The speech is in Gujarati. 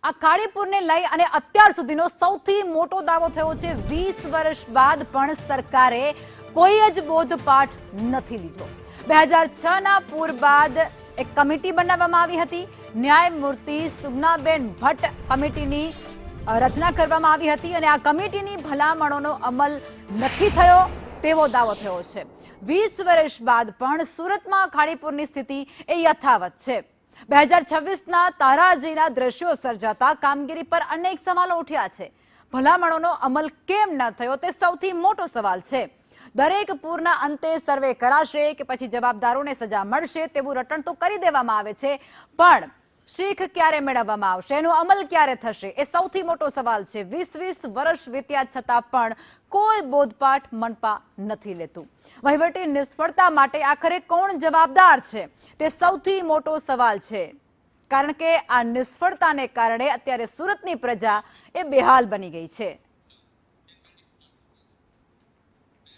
આ ખાડીપુરને લઈ અને અત્યાર સુધીનો સૌથી મોટો દાવો થયો છે 20 વર્ષ બાદ પણ સરકારે કોઈ જ બોધપાઠ નથી લીધો। 2006 ના પૂર બાદ એક કમિટી બનાવવામાં આવી હતી। ન્યાયમૂર્તિ સુગનાબેન ભટ્ટ કમિટીની રચના કરવામાં આવી હતી અને આ કમિટીની ભલામણોનો અમલ નથી થયો તેવો દાવો થયો છે। 20 વર્ષ બાદ પણ સુરતમાં ખાડીપુરની સ્થિતિ એ યથાવત છે। 2026ના તારાજીના દ્રશ્યો સર્જાતા કામગીરી પર અનેક સવાલો ઉઠ્યા છે। ભલામણોનો અમલ કેમ ન થયો તે સૌથી મોટો સવાલ છે। દરેક પૂરના અંતે સર્વે કરાશે કે પછી જવાબદારોને સજા મળશે તેવું રટણ તો કરી દેવામાં આવે છે, પણ શીખ ક્યારે મેળવવામાં આવશે, એનો અમલ ક્યારે થશે એ સૌથી મોટો સવાલ છે। 20 વર્ષ વીત્યા છતાં પણ કોઈ બોધપાઠ મનપા નથી લેતું। વહીવટી નિષ્ફળતા માટે આખરે કોણ જવાબદાર છે તે સૌથી મોટો સવાલ છે, કારણ કે આ નિષ્ફળતાને કારણે અત્યારે સુરતની પ્રજા એ બેહાલ બની ગઈ છે।